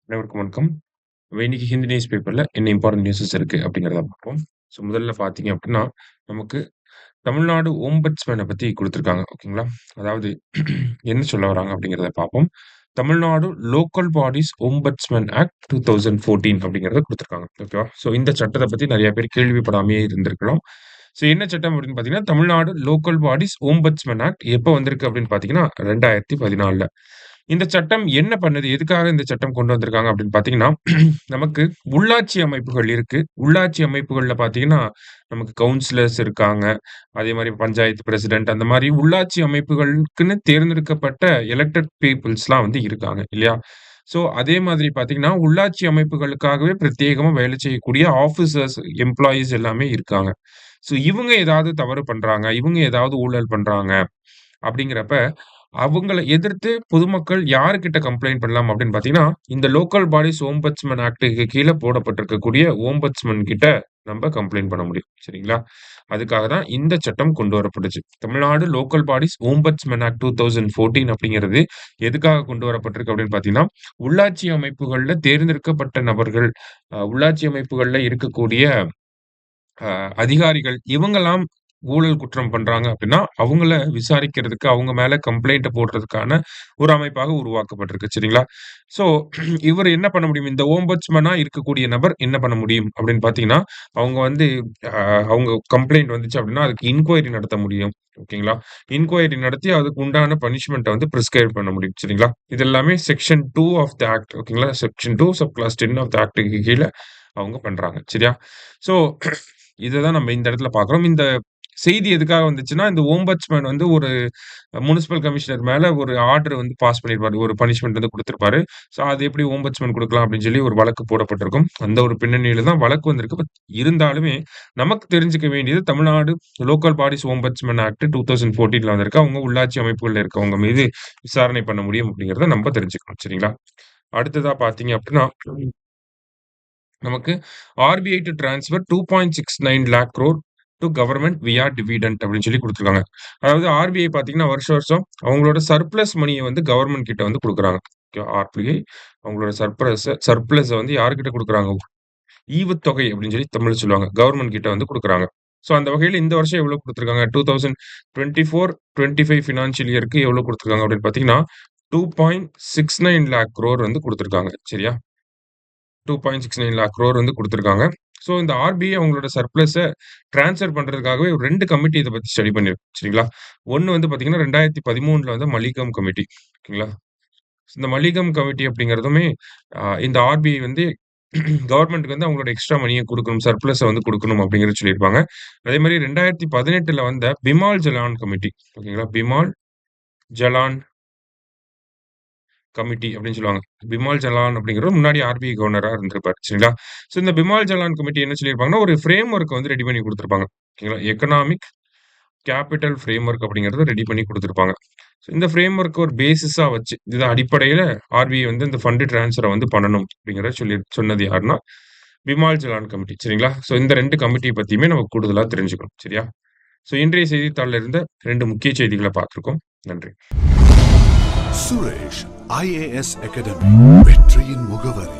அனைவருக்கும் வணக்கம். இன்னைக்கு ஹிந்து நியூஸ் பேப்பர்ல என்ன இம்பார்ட்டன்ட் நியூஸஸ் இருக்கு அப்படிங்கிறத பார்ப்போம். முதல்ல பார்த்தீங்க அப்படின்னா, நமக்கு தமிழ்நாடு ஓம்பட்ஸ்மேன பத்தி குடுத்துருக்காங்க. ஓகேங்களா? அதாவது என்ன சொல்ல வராங்க அப்படிங்கிறத பார்ப்போம். Tamil Nadu local bodies ombudsman act 2014 அப்படிங்கிறத குடுத்துருக்காங்க. ஓகேவா? இந்த சட்டத்த பத்தி நெறைய பேர் கேள்விப்படாமயே இருந்திருக்கலாம். என்ன சட்டம் அப்படின்னு பார்த்தீங்கன்னா, Tamil Nadu local bodies ombudsman act எப்ப வந்திருக்கு அப்படின்னு பார்த்தீங்கன்னா, 2014ல. இந்த சட்டம் என்ன பண்ணுது? எதுக்காக இந்த சட்டம் கொண்டு வந்திருக்காங்க அப்படின்னு பார்த்தீங்கன்னா, நமக்கு உள்ளாட்சி அமைப்புகள் இருக்கு. உள்ளாட்சி அமைப்புகள்ல பார்த்தீங்கன்னா, நமக்கு கவுன்சிலர்ஸ் இருக்காங்க. அதே மாரி பஞ்சாயத்து பிரசிடென்ட் அந்த மாரி உள்ளாட்சி அமைப்புகளுக்குன்னு தேர்ந்தெடுக்கப்பட்ட எலக்டட் பீப்பிள்ஸ்லாம் இருக்காங்க இல்லையா? அதே மாதிரி பார்த்தீங்கன்னா, உள்ளாட்சி அமைப்புகளுக்காகவே பிரத்யேகமா வேலை செய்யக்கூடிய ஆஃபீசர்ஸ், எம்ப்ளாயீஸ் எல்லாமே இருக்காங்க. இவங்க ஏதாவது தவறு பண்றாங்க, இவங்க ஏதாவது ஊழல் பண்றாங்க அப்படிங்கிறப்ப, அவங்கள எதிர்த்து பொதுமக்கள் யார்கிட்ட கம்ப்ளைண்ட் பண்ணலாம் அப்படின்னு பார்த்தீங்கன்னா, இந்த லோக்கல் பாடிஸ் ஓம்பட்ஸ்மேன் ஆக்ட்க்கு கீழ போடப்பட்டிருக்கக்கூடிய ஓம்பட்ஸ்மேன் கிட்ட நம்ப கம்ப்ளைண்ட் பண்ண முடியும். சரிங்களா? அதுக்காக தான் இந்த சட்டம் கொண்டு வரப்பட்டுச்சு. Tamil Nadu local bodies ombudsman act 2014 அப்படிங்கிறது எதுக்காக கொண்டு வரப்பட்டிருக்கு அப்படின்னு பார்த்தீங்கன்னா, உள்ளாட்சி அமைப்புகள்ல தேர்ந்தெடுக்கப்பட்ட நபர்கள், உள்ளாட்சி அமைப்புகள்ல இருக்கக்கூடிய அதிகாரிகள் இவங்கலாம் ஊழல் குற்றம் பண்றாங்க அப்படின்னா, அவங்கள விசாரிக்கிறதுக்கு, அவங்க மேல கம்ப்ளைண்ட் போடுறதுக்கான ஒரு அமைப்பாக உருவாக்கப்பட்டிருக்கு. சரிங்களா? ஸோ இவரு என்ன பண்ண முடியும்? இந்த ஓம்பட்ஸ்மனா இருக்கக்கூடிய நபர் என்ன பண்ண முடியும் அப்படின்னு பார்த்தீங்கன்னா, அவங்க அ அவங்க கம்ப்ளைண்ட் வந்துச்சு அப்படின்னா, அதுக்கு இன்குயரி நடத்த முடியும். ஓகேங்களா? இன்குயரி நடத்தி அதுக்கு உண்டான பனிஷ்மென்ட்ட பிரிஸ்கிரைப் பண்ண முடியும். சரிங்களா? இது எல்லாமே செக்ஷன் 2 ஆஃப் த ஆக்ட். ஓகேங்களா? Section 2 sub clause 10 of the ஆக்ட்க்கு கீழ அவங்க பண்றாங்க. சரியா? ஸோ இததான் நம்ம இந்த இடத்துல பார்க்குறோம். இந்த செய்தி எதுக்காக வந்துச்சுன்னா, இந்த ஓம்பட்ஸ்மேன் ஒரு முனிசிபல் கமிஷனர் மேல ஒரு ஆர்டர் பாஸ் பண்ணியிருப்பாரு. ஒரு பனிஷ்மென்ட் குடுத்திருப்பாரு. அது எப்படி ஓம்பட்ஸ்மேன் குடுக்கலாம் அப்படின்னு சொல்லி ஒரு வழக்கு போடப்பட்டிருக்கும். அந்த ஒரு பின்னணியில தான் வழக்கு வந்திருக்கு. இருந்தாலுமே நமக்கு தெரிஞ்சுக்க வேண்டியது Tamil Nadu local bodies ombudsman act 2014ல வந்திருக்கு. அவங்க உள்ளாட்சி அமைப்புகள்ல இருக்கவங்க மீது விசாரணை பண்ண முடியும் அப்படிங்கிறத நம்ம தெரிஞ்சுக்கணும். சரிங்களா? அடுத்ததா பார்த்தீங்க அப்படின்னா நமக்கு RBI to transfer 2.69 lakh crore to government via dividend அப்படின்னு சொல்லி குடுத்துருக்காங்க. அதாவது ஆர்பிஐ பார்த்தீங்கன்னா, வருஷம் வருஷம் அவங்களோட சர்ப்ளஸ் மணிய கவர்ன்மென்ட் கிட்ட குடுக்குறாங்க. ஆர்பிஐ அவங்களோட சர்ப்ளஸ யார்கிட்ட குடுக்குறாங்க? ஈவுத்தொகை அப்படின்னு சொல்லி தமிழ்ல சொல்லுவாங்க. கவர்ன்மென்ட் கிட்ட குடுக்குறாங்க. அந்த வகையில இந்த வருஷம் எவ்வளவு குடுத்துருக்காங்க? 2024, 25 ஃபினான்ஷியல் இயர்க்கு எவ்வளவு குடுத்துருக்காங்க அப்படின்னு பார்த்தீங்கன்னா, 2.69 லேக் குரோர் குடுத்துருக்காங்க. சரியா? 2.69 லேக் குரோர் குடுத்துருக்காங்க. இந்த ஆர்பிஐ அவங்களோட சர்ப்ளஸ டிரான்ஸ்ஃபர் பண்றதுக்காகவே ஒரு 2 கமிட்டி இத பத்தி ஸ்டடி பண்ணிருக்கு. சரிங்களா? ஒண்ணு பார்த்தீங்கன்னா 2013ல மல்லிகம் கமிட்டி. ஓகேங்களா? இந்த மல்லிகம் கமிட்டி அப்படிங்கிறதுமே இந்த ஆர்பிஐ கவர்ன்மென்ட்க்கு அவங்களோட எக்ஸ்ட்ரா மணிய குடுக்கணும். சர்ப்ளஸ குடுக்கணும் அப்படிங்கிறத சொல்லியிருப்பாங்க. அதே மாரி 2018ல வந்த பிமால் ஜலான் கமிட்டி. ஓகேங்களா? பிமால் ஜலான் கமிட்டி அப்படின்னு சொல்லுவாங்க. பிமால் ஜலான் அப்படிங்கிறவர் முன்னாடி ஆர்பிஐ கவர்னரா இருந்திருப்பாரு. சரிங்களா? இந்த பிமால் ஜலான் கமிட்டி என்ன சொல்லியிருப்பாங்கன்னா, ஒரு ஃப்ரேம் ஒர்க் ரெடி பண்ணி குடுத்திருப்பாங்க. ஓகேங்களா? எக்கனாமிக் கேப்பிட்டல் ஃப்ரேம் ஒர்க் அப்படிங்கிறத ரெடி பண்ணி குடுத்திருப்பாங்க. இந்த ஃப்ரேம் ஒர்க் ஒரு பேசிஸா வச்சு, இது அடிப்படையில ஆர்பிஐ இந்த ஃபண்ட் டிரான்ஸ்ஃபர பண்ணணும் அப்படிங்கிறத சொன்னது யாருன்னா, பிமால் ஜலான் கமிட்டி. சரிங்களா? இந்த 2 கமிட்டி பத்தியுமே நம்ம கூடுதலா தெரிஞ்சுக்கணும். சரியா? இன்றைய செய்தித்தாள்ல இருந்த 2 முக்கிய செய்திகள பார்த்திருக்கோம். நன்றி. சுரேஷ் ஐஏஎஸ் அகாடமி வெற்றியின் முகவரி.